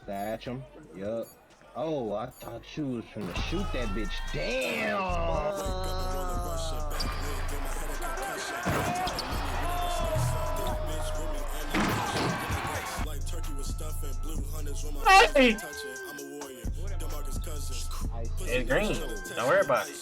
Thatch him. Yup. Oh, I thought she was trying to shoot that bitch. Damn. Hey! It's green. Don't worry about it.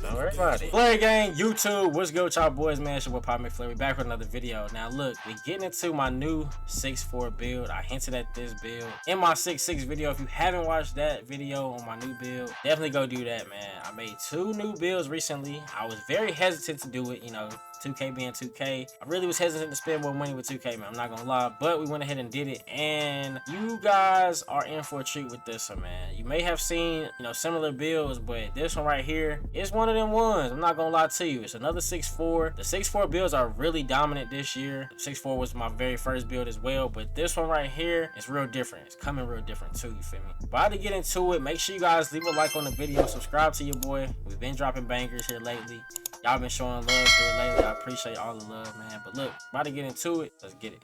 Don't worry about it. Player gang, YouTube, what's good with y'all boys, man? It's your boy Pop McFlurry back with another video. Now look, we getting into my new 6'4 build. I hinted at this build in my 6'6 video. If you haven't watched that video on my new build, definitely go do that, man. I made 2 new builds recently. I was very hesitant to do it, you know, 2K being 2K. I really was hesitant to spend more money with 2K, man. I'm not gonna lie, but we went ahead and did it, and you guys are in for a treat with this one, man. You may have seen, you know, similar builds, but this one right here is one of them ones. I'm not gonna lie to you. It's another 6'4. The 6'4 builds are really dominant this year. 6'4 was my very first build as well, but this one right here is real different. It's coming real different too, you feel me? About to get into it, make sure you guys leave a like on the video, subscribe to your boy. We've been dropping bangers here lately. Y'all been showing love here lately. I appreciate all the love, man. But look, about to get into it. Let's get it.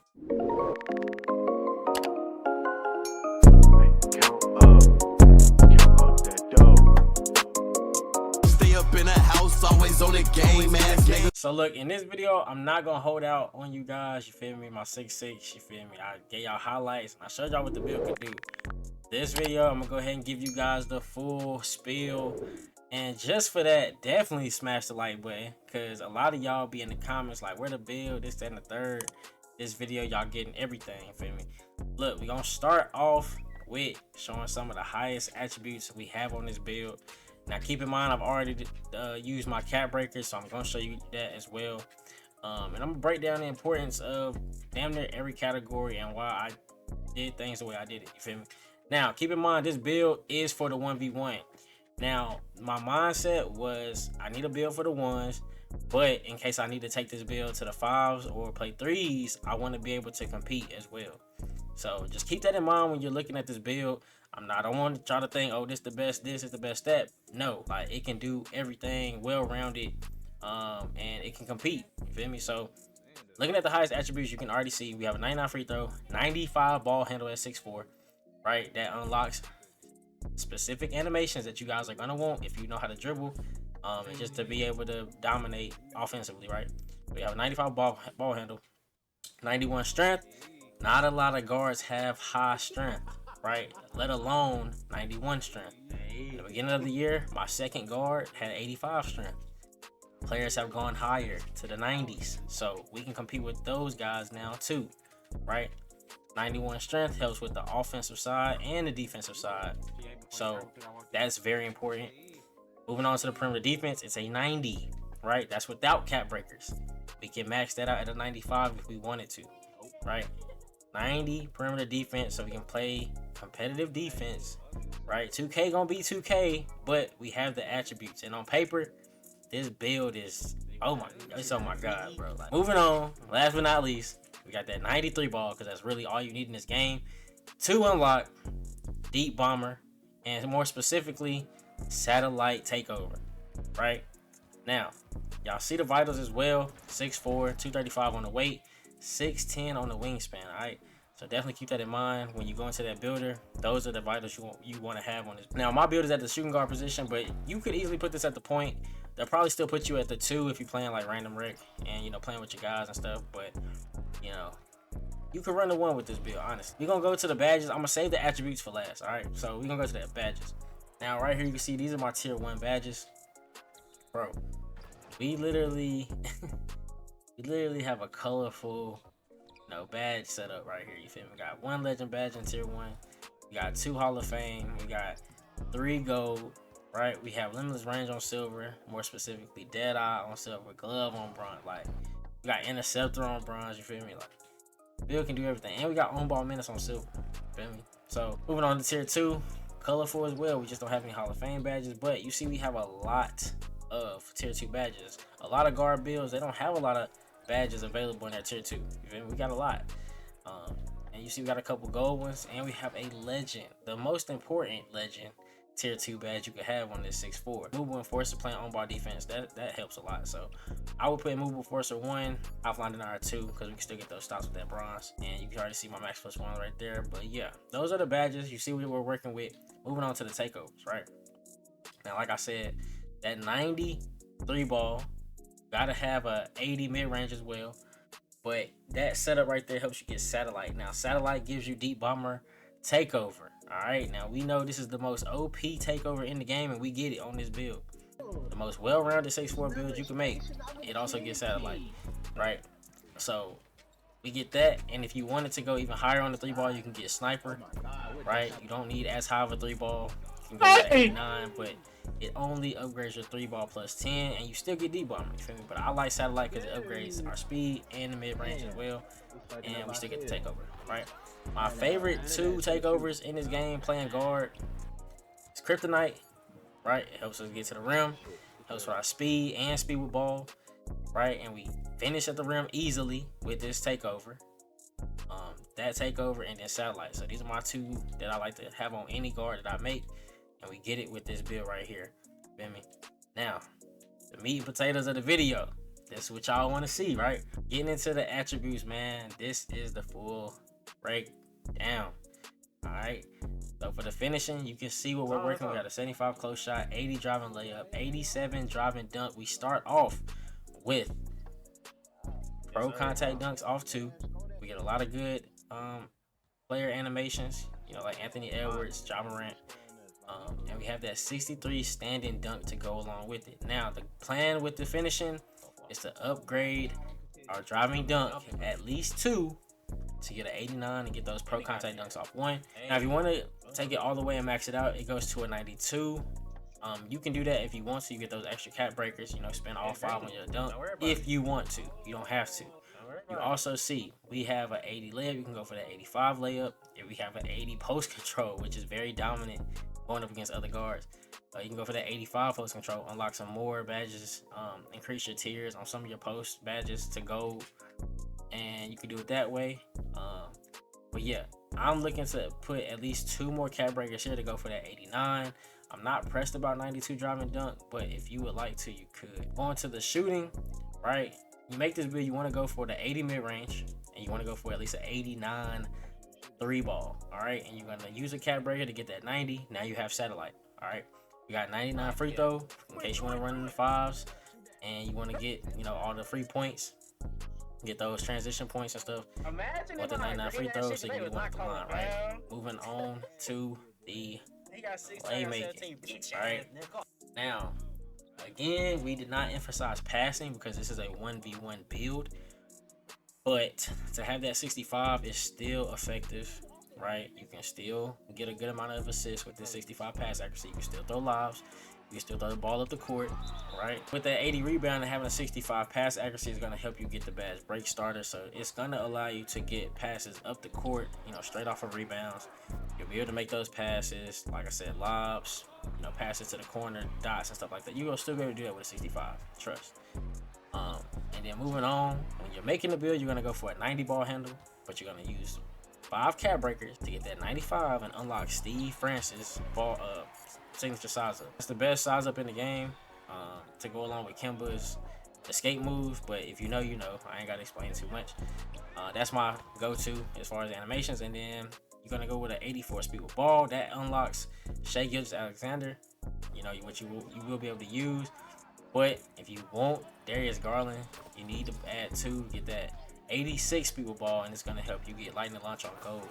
Count up that dough. Stay up in the house, always on the game, man. So look, in this video, I'm not gonna hold out on you guys. You feel me? My 6'6", you feel me? I gave y'all highlights and I showed y'all what the build could do. This video, I'm gonna go ahead and give you guys the full spiel. And just for that, definitely smash the like button, because a lot of y'all be in the comments like, where the build, this, that, and the third. This video, y'all getting everything, you feel me? Look, we're gonna start off with showing some of the highest attributes we have on this build. Now keep in mind, I've already used my cap breakers, so I'm gonna show you that as well. And I'm gonna break down the importance of damn near every category and why I did things the way I did it, you feel me? Now keep in mind, this build is for the 1v1. Now, my mindset was I need a build for the 1s, but in case I need to take this build to the 5s or play 3s, I want to be able to compete as well. So just keep that in mind when you're looking at this build. I don't want to try to think, oh, this is the best step. No, like it can do everything well-rounded, and it can compete. You feel me? So looking at the highest attributes, you can already see we have a 99 free throw, 95 ball handle at 6'4", right? That unlocks specific animations that you guys are gonna want if you know how to dribble, and just to be able to dominate offensively, right? We have a 95 ball handle, 91 strength. Not a lot of guards have high strength, right? Let alone 91 strength. At the beginning of the year, my second guard had 85 strength. Players have gone higher to the 90s, so we can compete with those guys now too, right? 91 strength helps with the offensive side and the defensive side, so that's very important. Moving on to the perimeter defense, it's a 90, right? That's without cap breakers. We can max that out at a 95 if we wanted to, right? 90 perimeter defense, so we can play competitive defense, right? 2K gonna be 2K, but we have the attributes, and on paper, this build is oh my god, bro. Like, moving on, last but not least, we got that 93 ball, because that's really all you need in this game to unlock Deep Bomber, and more specifically, Satellite Takeover, right? Now, y'all see the vitals as well. 6'4", 235 on the weight, 6'10" on the wingspan, all right? So definitely keep that in mind when you go into that builder. Those are the vitals you want to have on this. Now, my build is at the shooting guard position, but you could easily put this at the point. They'll probably still put you at the 2 if you're playing like random rec and, you know, playing with your guys and stuff, but you know, you can run the 1 with this build, honestly. We're gonna go to the badges. I'm gonna save the attributes for last, all right? So we're gonna go to the badges. Now, right here, you can see these are my tier 1 badges. Bro, we literally, have a colorful, you know, badge setup right here, you feel me? We got 1 legend badge in tier 1. We got 2 Hall of Fame. We got 3 gold, right? We have limitless range on silver, more specifically Deadeye on silver, glove on bronze, like, we got interceptor on bronze, you feel me? Like, build can do everything. And we got on ball minutes on silver, feel me? So moving on to tier 2, colorful as well. We just don't have any Hall of Fame badges, but you see we have a lot of tier 2 badges. A lot of guard builds, they don't have a lot of badges available in their tier 2. You feel me? We got a lot. And you see we got a couple gold ones, and we have a legend. The most important legend tier 2 badge you could have on this 6'4". Movable Enforcer playing on ball defense, that helps a lot. So I would put Movable Enforcer 1, Offline Denier 2, because we can still get those stops with that bronze. And you can already see my max plus 1 right there. But yeah, those are the badges. You see what we're working with. Moving on to the takeovers, right? Now, like I said, that 90 3-ball, gotta have a 80 mid-range as well. But that setup right there helps you get Satellite. Now, Satellite gives you Deep Bomber Takeover. Alright, now we know this is the most OP takeover in the game, and we get it on this build. The most well-rounded 6'4 build you can make. It also gets Satellite, right? So we get that, and if you wanted to go even higher on the 3-ball, you can get Sniper, right? You don't need as high of a 3-ball. You can go to 89, but it only upgrades your 3-ball plus 10, and you still get Deep Bomber, you feel me? But I like Satellite because it upgrades our speed and the mid-range as well, and we still get the takeover, right? My favorite 2 takeovers in this game playing guard is Kryptonite, right? It helps us get to the rim, helps with our speed and speed with ball, right? And we finish at the rim easily with this takeover. That takeover and then Satellite. So these are my 2 that I like to have on any guard that I make, and we get it with this build right here. Feel me? Now, the meat and potatoes of the video. This is what y'all want to see, right? Getting into the attributes, man. This is the full breakdown. All right. So for the finishing, you can see what we're working. We got a 75 close shot, 80 driving layup, 87 driving dunk. We start off with pro contact dunks off 2. We get a lot of good player animations, you know, like Anthony Edwards, Ja Morant. And we have that 63 standing dunk to go along with it. Now, the plan with the finishing is to upgrade our driving dunk at least 2 to get an 89 and get those pro contact dunks off 1. Now, if you want to take it all the way and max it out, it goes to a 92. You can do that if you want to. You get those extra cap breakers, you know, spend all 5 on your dunk if you want to. You don't have to. You also see we have an 80 layup. You can go for that 85 layup. If we have an 80 post control, which is very dominant going up against other guards, you can go for that 85 post control, unlock some more badges, increase your tiers on some of your post badges to gold, and you can do it that way. But yeah, I'm looking to put at least 2 more cap breakers here to go for that 89. I'm not pressed about 92 driving dunk, but if you would like to, you could. Going to the shooting, right? You make this build, you want to go for the 80 mid-range, and you want to go for at least an 89 3-ball, all right? And you're going to use a cap breaker to get that 90. Now you have Satellite, all right? You got 99 free throw, in case you want to run in the 5s, and you want to get, you know, all the free points, get those transition points and stuff. With the 99 free throws, so you can move on the line, right? Moving on to the playmaking, all right? Now, again, we did not emphasize passing because this is a 1v1 build, but to have that 65 is still effective, right? You can still get a good amount of assists with this 65 pass accuracy. You can still throw lobs, you can still throw the ball up the court, right? With that 80 rebound and having a 65 pass accuracy is going to help you get the badge break starter, so it's going to allow you to get passes up the court, you know, straight off of rebounds. You'll be able to make those passes, like I said, lobs, you know, passes to the corner, dots and stuff like that. You will still be able to do that with a 65, trust. And then moving on, when you're making the build, you're going to go for a 90 ball handle, but you're going to use 5 cap breakers to get that 95 and unlock Steve Francis ball signature size up. It's the best size up in the game to go along with Kemba's escape move, but if you know, you know. I ain't got to explain too much. That's my go-to as far as animations. And then you're going to go with an 84 speed with ball. That unlocks Shai Gilgeous-Alexander, you know, which you will be able to use. But if you want Darius Garland, you need to add 2, get that 86 speed with ball, and it's going to help you get lightning launch on gold,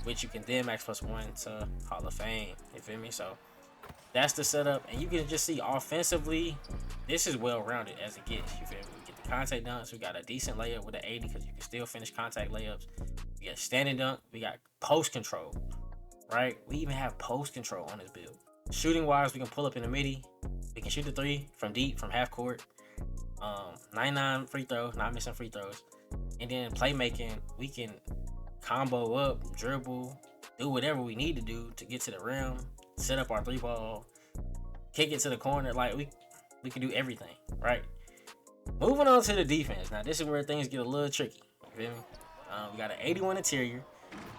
which you can then max plus 1 to Hall of Fame. You feel me? So that's the setup, and you can just see offensively, this is well-rounded as it gets. You feel me? We get the contact dunks. We got a decent layup with an 80 because you can still finish contact layups. We got standing dunk. We got post control, right? We even have post control on this build. Shooting wise, we can pull up in the midi. We can shoot the 3 from deep, from half court. 99 free throws, not missing free throws. And then playmaking, we can combo up, dribble, do whatever we need to do to get to the rim, set up our 3-ball, kick it to the corner. Like we can do everything, right? Moving on to the defense. Now this is where things get a little tricky. You feel me? We got an 81 interior.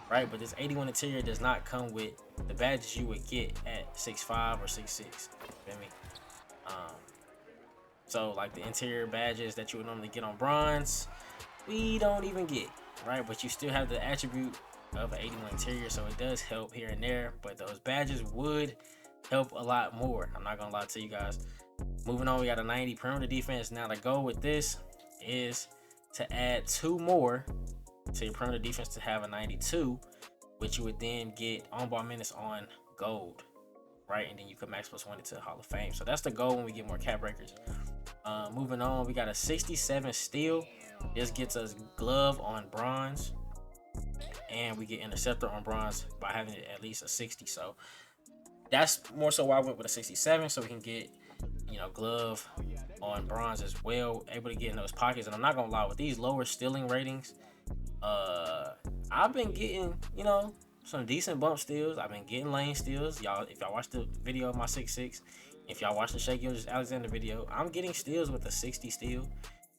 right? But this 81 interior does not come with the badges you would get at 6'5" or 6'6". Feel me? So like the interior badges that you would normally get on bronze, we don't even get, right? But you still have the attribute of an 81 interior, so it does help here and there. But those badges would help a lot more. I'm not gonna lie to you guys. Moving on, we got a 90 perimeter defense. Now the goal with this is to add 2 more to your perimeter defense to have a 92, which you would then get on-ball minutes on gold, right? And then you could max +1 into the Hall of Fame. So that's the goal when we get more cap breakers. Moving on, we got a 67 steal. This gets us glove on bronze, and we get interceptor on bronze by having it at least a 60. So that's more so why I went with a 67, so we can get, you know, glove on bronze as well, able to get in those pockets. And I'm not gonna lie, with these lower stealing ratings, I've been getting, you know, some decent bump steals. I've been getting lane steals. Y'all, if y'all watch the video of my 6'6", if y'all watch the Shea Gilgeous-Alexander video, I'm getting steals with a 60 steal.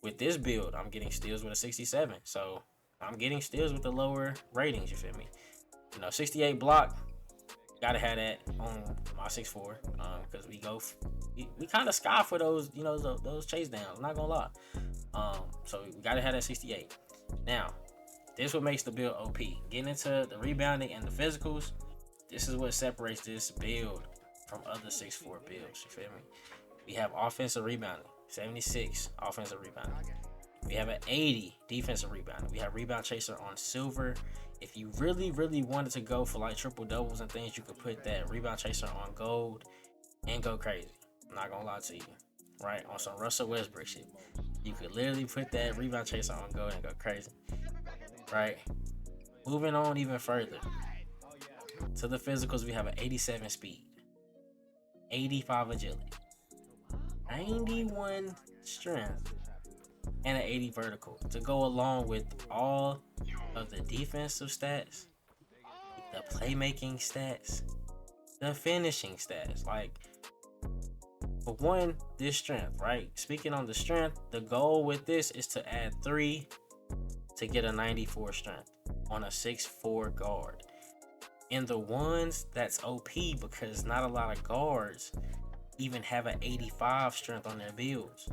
With this build, I'm getting steals with a 67. So I'm getting steals with the lower ratings, you feel me? You know, 68 block, gotta have that on my 6'4", because we kind of sky for those, you know, those chase downs. I'm not gonna lie. So we gotta have that 68. Now, this is what makes the build OP. Getting into the rebounding and the physicals, this is what separates this build from other 6'4" builds. You feel me? We have offensive rebounding, 76 offensive rebounding. We have an 80 defensive rebounding. We have rebound chaser on silver. If you really, really wanted to go for like triple doubles and things, you could put that rebound chaser on gold and go crazy. I'm not gonna lie to you, right? On some Russell Westbrook shit, you could literally put that rebound chaser on gold and go crazy, right? Moving on even further to the physicals, we have an 87 speed, 85 agility, 91 strength, and an 80 vertical to go along with all of the defensive stats, the playmaking stats, the finishing stats. Like, for one, this strength, right? Speaking on the strength, the goal with this is to add 3 to get a 94 strength on a 6'4" guard. In the ones, that's OP because not a lot of guards even have an 85 strength on their builds.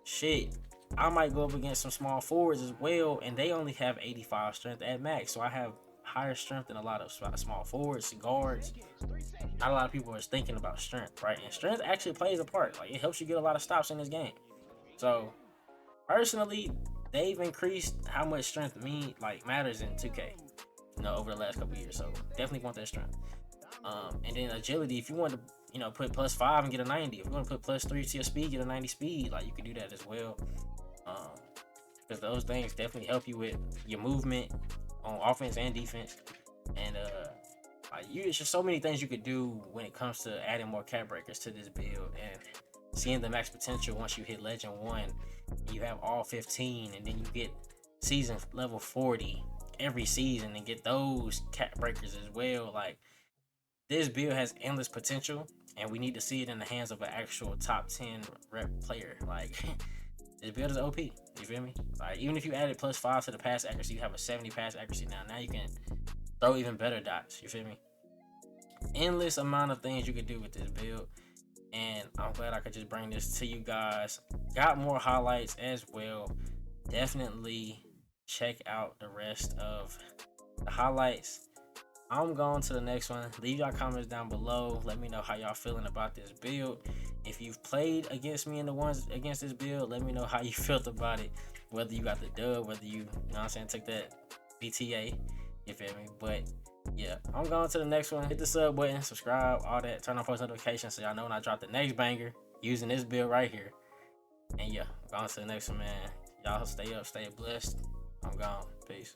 Shit, I might go up against some small forwards as well, and they only have 85 strength at max. So I have higher strength than a lot of small forwards, guards. Not a lot of people are thinking about strength, right? And strength actually plays a part. Like, it helps you get a lot of stops in this game. So personally, they've increased how much strength matters in 2K, you know, over the last couple years. So definitely want that strength. And then agility, if you want to, you know, put +5 and get a 90. If you want to put +3 to your speed, get a 90 speed, like, you can do that as well. Because those things definitely help you with your movement on offense and defense. And there's just so many things you could do when it comes to adding more cap breakers to this build and seeing the max potential. Once you hit Legend 1, you have all 15, and then you get season level 40 every season and get those cap breakers as well. Like, this build has endless potential, and we need to see it in the hands of an actual top 10 rep player. Like, this build is OP. You feel me? Like, even if you added +5 to the pass accuracy, you have a 70 pass accuracy now. Now you can throw even better dots. You feel me? Endless amount of things you could do with this build, and I'm glad I could just bring this to you guys. Got more highlights as well. Definitely check out the rest of the highlights. I'm going to the next one. Leave y'all comments down below. Let me know how y'all feeling about this build. If you've played against me in the ones against this build, let me know how you felt about it. Whether you got the dub, whether you know what I'm saying, took that BTA. You feel me? But yeah, I'm going to the next one. Hit the sub button, subscribe, all that. Turn on post notifications so y'all know when I drop the next banger using this build right here. And yeah, I'm going to the next one, man. Y'all stay up, stay blessed. I'm gone. Peace.